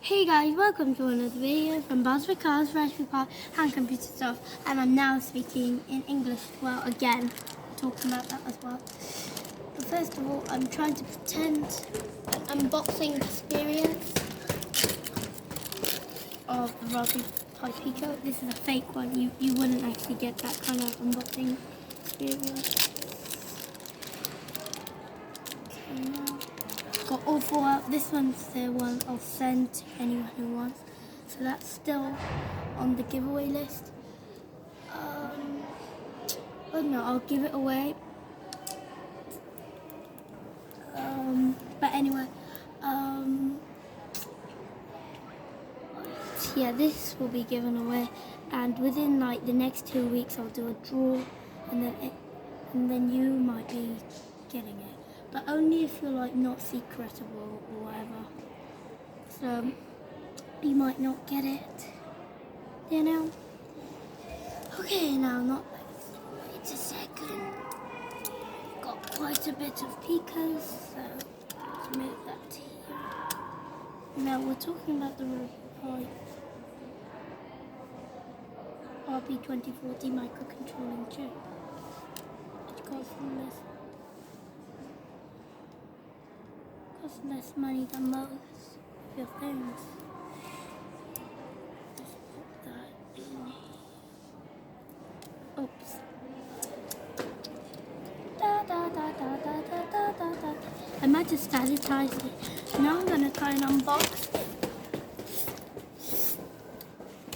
Hey guys, welcome to another video from Buzzword Cars, Raspberry Pi and Computer Stuff, and I'm now speaking in English as well again, talking about that as well. But first of all, I'm trying to pretend an unboxing experience of the Raspberry Pi Pico. This is a fake one, you wouldn't actually get that kind of unboxing experience. Okay, now got all four out. This one's the one I'll send to anyone who wants. So that's still on the giveaway list. But no, I'll give it away. But anyway, yeah, this will be given away, and within like the next 2 weeks, I'll do a draw, and then you might be getting it, but only if you're like not secretable or whatever. So you might not get it, you know. Okay, now not. Wait a second. Got quite a bit of Picos, so let's move that to here. Now we're talking about the Pi RP2040 microcontrolling chip, which costs less money than most of your things. Let's put that in here. Oops. I might have sanitized it. Now I'm gonna try and unbox it.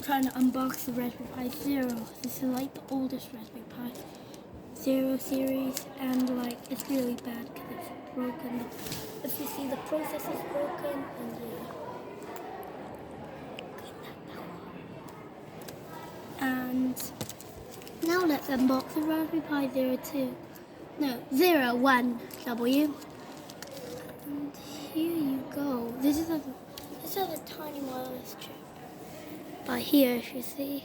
Trying to unbox the Raspberry Pi Zero. This is like the oldest Raspberry Pi Zero series, and like it's really bad because it's broken. If you see, the process is broken, and yeah. And now let's unbox the Raspberry Pi Zero 2. No, 01W. And here you go. This is a tiny wireless chip. But here, if you see,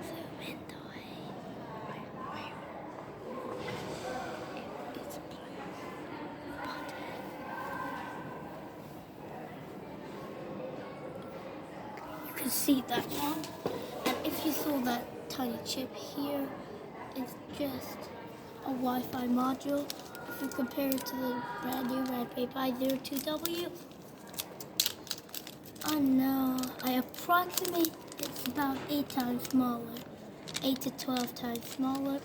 zoom in the way. It's you can see that one. And if you saw that tiny chip here, it's just a Wi-Fi module. If you compare it to the brand new Raspberry Pi 02W, oh no, I approximate it's about 8 times smaller, 8 to 12 times smaller,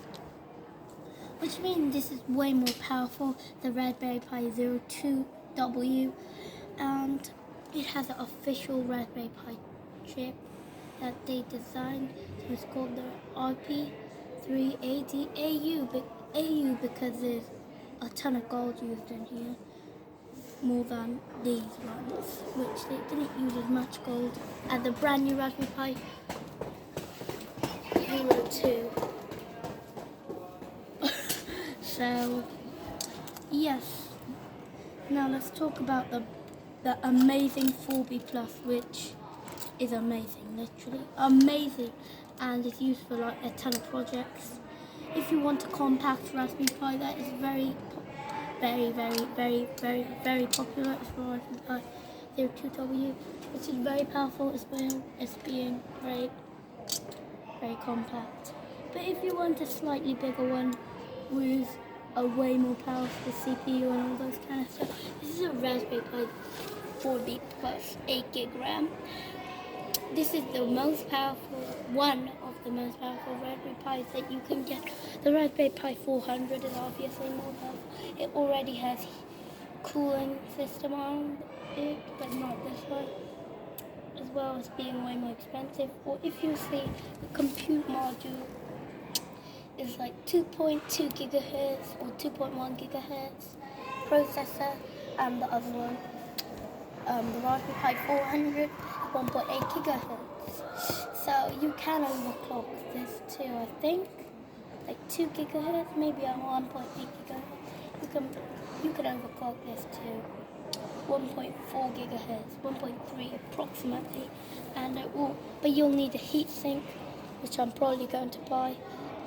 which means this is way more powerful than Raspberry Pi 02W, and it has an official Raspberry Pi chip that they designed. So it's called the RP380 AU because there's a ton of gold used in here, more than these ones, which they didn't use as much gold as the brand new Raspberry Pi 02. So yes, now let's talk about the amazing 4B Plus, which is amazing, literally amazing, and it's used for like a ton of projects. If you want a compact Raspberry Pi that is very popular, as for Raspberry Pi 02W, which is very powerful as well as being very compact. But if you want a slightly bigger one with a way more powerful CPU and all those kind of stuff, this is a Raspberry Pi 4B Plus 8GB RAM. This is the most powerful, one of the most powerful Raspberry Pis that you can get. The Raspberry Pi 400 is obviously more powerful. It already has cooling system on it, but not this one, as well as being way more expensive. Or if you see, the compute module is like 2.2 gigahertz or 2.1 gigahertz processor, and the other one, the Raspberry Pi 400, 1.8 gigahertz. So you can overclock this too, I think. Like 2 gigahertz, maybe on 1.8 gigahertz. You can overclock this to 1.4 gigahertz, 1.3 approximately. And but you'll need a heatsink, which I'm probably going to buy,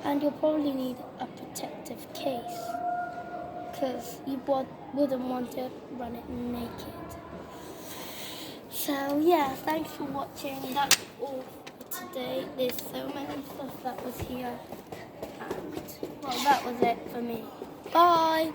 and you'll probably need a protective case, because you wouldn't want to run it naked. So yeah, thanks for watching. That's all for today. There's so many stuff that was here. And well, that was it for me. Bye!